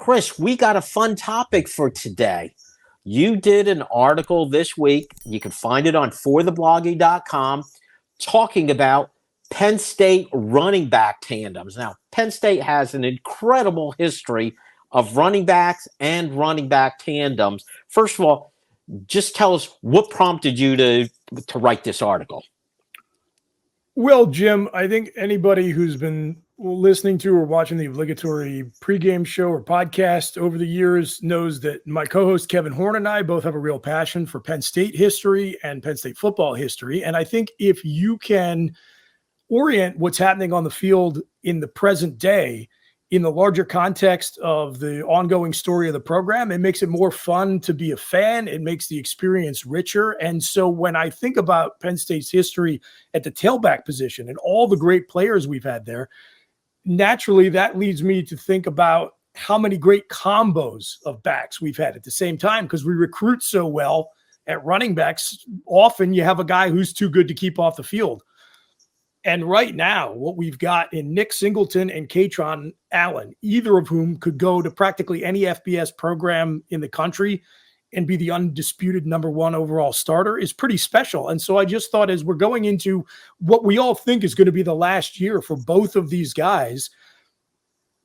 Chris, we got a fun topic for today. You did an article this week. You can find it on forthebloggy.com talking about Penn State running back tandems. Now, Penn State has an incredible history of running backs and running back tandems. First of all, just tell us what prompted you to write this article. Well, Jim, I think anybody who's been listening to or watching the Obligatory Pregame Show or podcast over the years knows that my co-host Kevin Horn and I both have a real passion for Penn State history and Penn State football history. And I think if you can orient what's happening on the field in the present day in the larger context of the ongoing story of the program, it makes it more fun to be a fan. It makes the experience richer. And so when I think about Penn State's history at the tailback position and all the great players we've had there, naturally that leads me to think about how many great combos of backs we've had at the same time, because we recruit so well at running backs. Often you have a guy who's too good to keep off the field. And right now, what we've got in Nick Singleton and Kaytron Allen, either of whom could go to practically any FBS program in the country and be the undisputed number one overall starter, is pretty special. And so I just thought, as we're going into what we all think is going to be the last year for both of these guys,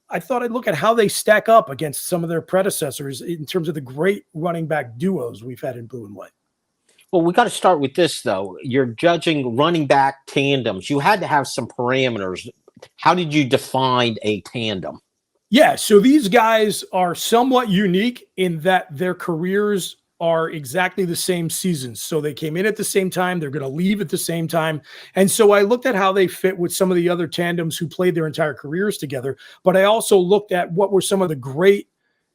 I thought I'd look at how they stack up against some of their predecessors in terms of the great running back duos we've had in blue and white. Well, we got to start with this, though. You're judging running back tandems. You had to have some parameters. How did you define a tandem? Yeah, so these guys are somewhat unique in that their careers are exactly the same seasons. So they came in at the same time. They're going to leave at the same time. And so I looked at how they fit with some of the other tandems who played their entire careers together. But I also looked at what were some of the great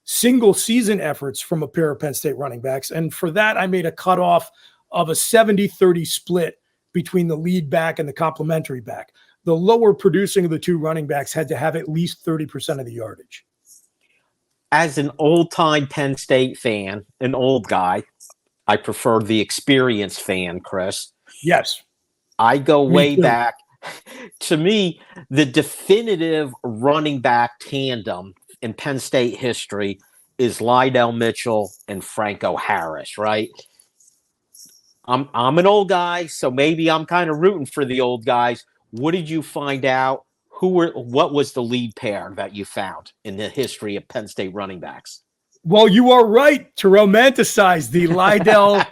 single season efforts from a pair of Penn State running backs. And for that, I made a cutoff of a 70-30 split between the lead back and the complementary back. The lower producing of the two running backs had to have at least 30% of the yardage. As an old-time Penn State fan, an old guy, I prefer the experienced fan, Chris. Yes. I go way back. To me, the definitive running back tandem in Penn State history is Lydell Mitchell and Franco Harris, right? I'm an old guy, so maybe I'm kind of rooting for the old guys. What did you find out? What was the lead pair that you found in the history of Penn State running backs? Well, you are right to romanticize the Lydell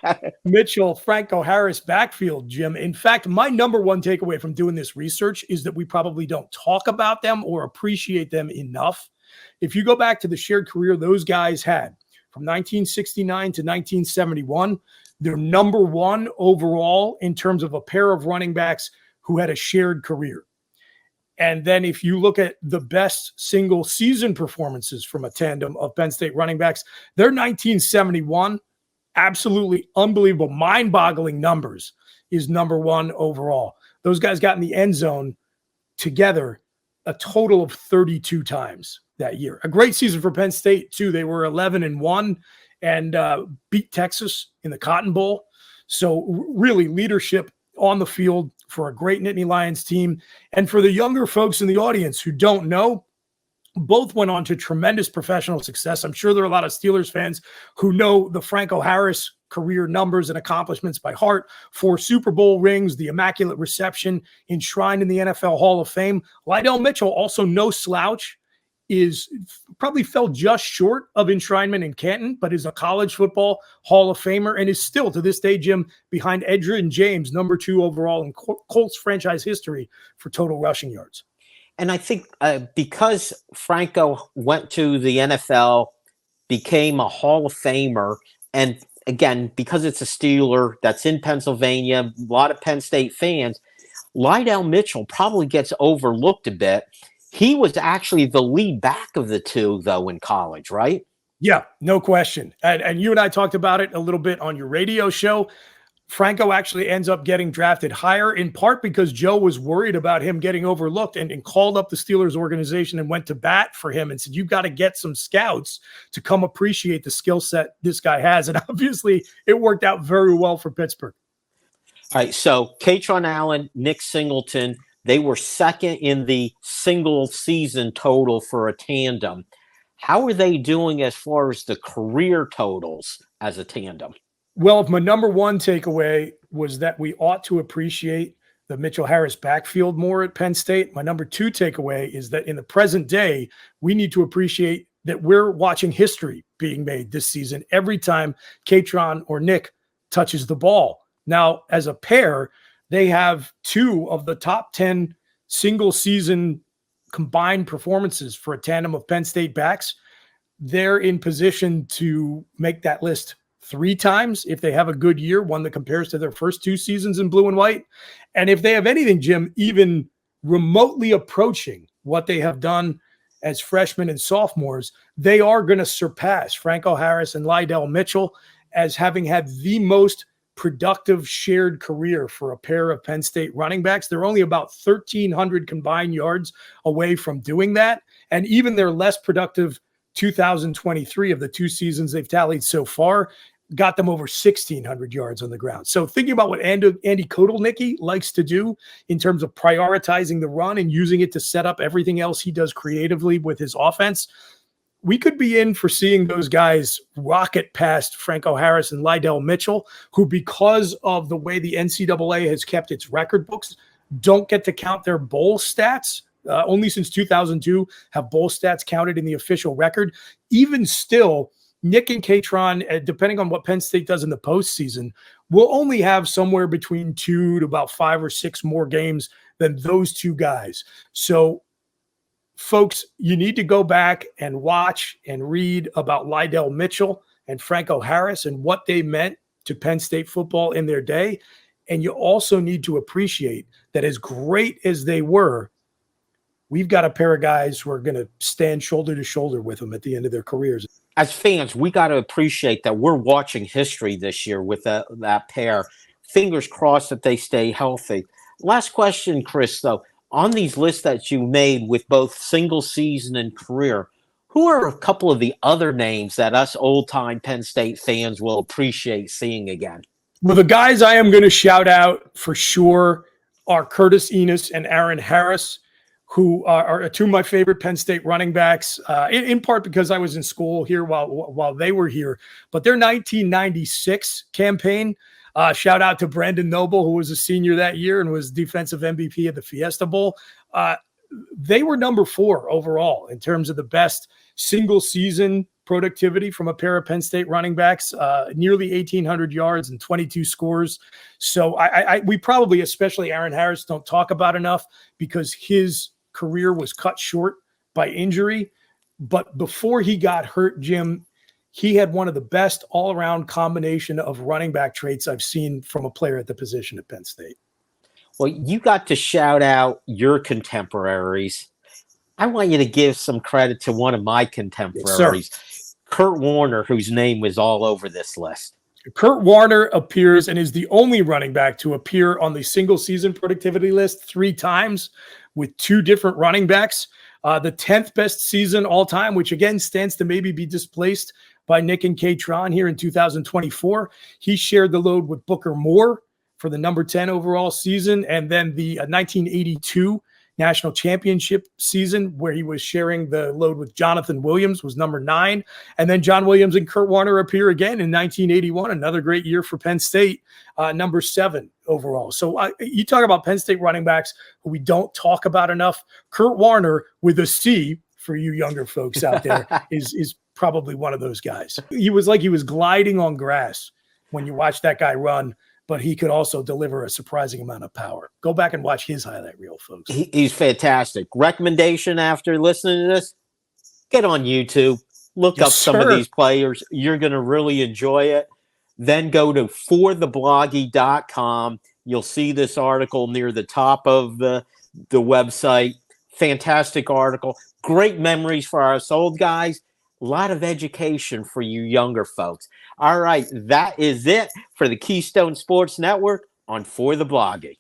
Mitchell, Franco Harris backfield, Jim. In fact, my number one takeaway from doing this research is that we probably don't talk about them or appreciate them enough. If you go back to the shared career those guys had from 1969 to 1971, they're number one overall in terms of a pair of running backs who had a shared career. And then if you look at the best single season performances from a tandem of Penn State running backs, their 1971, absolutely unbelievable, mind-boggling numbers, is number one overall. Those guys got in the end zone together a total of 32 times that year. A great season for Penn State, too. They were 11-1 and beat Texas in the Cotton Bowl. So really leadership on the field for a great Nittany Lions team. And for the younger folks in the audience who don't know, both went on to tremendous professional success. I'm sure there are a lot of Steelers fans who know the Franco Harris career numbers and accomplishments by heart. 4 Super Bowl rings, the Immaculate Reception enshrined in the NFL Hall of Fame. Lydell Mitchell, also no slouch, is probably fell just short of enshrinement in Canton, but is a college football Hall of Famer and is still to this day, Jim, behind Edgerrin James, number 2 overall in Colts franchise history for total rushing yards. And I think because Franco went to the NFL, became a Hall of Famer, and again, because it's a Steeler that's in Pennsylvania, a lot of Penn State fans, Lydell Mitchell probably gets overlooked a bit. He was actually the lead back of the two, though, in college, right? Yeah, no question. And you and I talked about it a little bit on your radio show. Franco actually ends up getting drafted higher, in part because Joe was worried about him getting overlooked and called up the Steelers organization and went to bat for him and said, you've got to get some scouts to come appreciate the skill set this guy has. And obviously it worked out very well for Pittsburgh. All right, so Kaytron Allen, Nick Singleton, they were second in the single season total for a tandem. How are they doing as far as the career totals as a tandem? Well, if my number one takeaway was that we ought to appreciate the Mitchell Harris backfield more at Penn State, my number two takeaway is that in the present day, we need to appreciate that we're watching history being made this season every time Kaytron or Nick touches the ball. Now, as a pair, they have two of the top 10 single season combined performances for a tandem of Penn State backs. They're in position to make that list 3 times if they have a good year, one that compares to their first 2 seasons in blue and white. And if they have anything, Jim, even remotely approaching what they have done as freshmen and sophomores, they are going to surpass Franco Harris and Lydell Mitchell as having had the most productive shared career for a pair of Penn State running backs. They're only about 1,300 combined yards away from doing that. And even their less productive 2023 of the 2 seasons they've tallied so far got them over 1,600 yards on the ground. So thinking about what Andy Kotelnicki likes to do in terms of prioritizing the run and using it to set up everything else he does creatively with his offense, we could be in for seeing those guys rocket past Franco Harris and Lydell Mitchell, who, because of the way the NCAA has kept its record books, don't get to count their bowl stats. Only since 2002 have bowl stats counted in the official record. Even still, Nick and Kaytron, depending on what Penn State does in the postseason, will only have somewhere between 2 to about 5 or 6 more games than those 2 guys. So, folks, you need to go back and watch and read about Lydell Mitchell and Franco Harris and what they meant to Penn State football in their day. And you also need to appreciate that as great as they were, we've got a pair of guys who are going to stand shoulder to shoulder with them at the end of their careers. As fans, we got to appreciate that we're watching history this year with that pair. Fingers crossed that they stay healthy. Last question, Chris, though. On these lists that you made with both single season and career, who are a couple of the other names that us old-time Penn State fans will appreciate seeing again? Well, the guys I am going to shout out for sure are Curtis Enos and Aaron Harris, who are 2 of my favorite Penn State running backs, in part because I was in school here while they were here. But their 1996 campaign, shout out to Brandon Noble, who was a senior that year and was defensive MVP of the Fiesta Bowl. They were number 4 overall in terms of the best single season productivity from a pair of Penn State running backs, nearly 1,800 yards and 22 scores. So we probably, especially Aaron Harris, don't talk about enough because his career was cut short by injury. But before he got hurt, Jim, he had one of the best all-around combination of running back traits I've seen from a player at the position at Penn State. Well, you got to shout out your contemporaries. I want you to give some credit to one of my contemporaries, yes, Kurt Warner, whose name was all over this list. Kurt Warner appears and is the only running back to appear on the single season productivity list 3 times with 2 different running backs. The 10th best season all time, which again stands to maybe be displaced by Nick and Kaytron here in 2024. He shared the load with Booker Moore for the number 10 overall season. And then the 1982 national championship season where he was sharing the load with Jonathan Williams was number 9. And then John Williams and Kurt Warner appear again in 1981, another great year for Penn State, number 7 overall. So you talk about Penn State running backs who we don't talk about enough. Kurt Warner with a C for you younger folks out there is probably one of those guys. He was like he was gliding on grass when you watch that guy run, but he could also deliver a surprising amount of power. Go back and watch his highlight reel, folks. He's fantastic. Recommendation after listening to this, get on YouTube, look up some of these players. You're going to really enjoy it. Then go to forthebloggy.com. You'll see this article near the top of the website. Fantastic article. Great memories for us old guys. A lot of education for you younger folks. All right, that is it for the Keystone Sports Network on For the Blogging.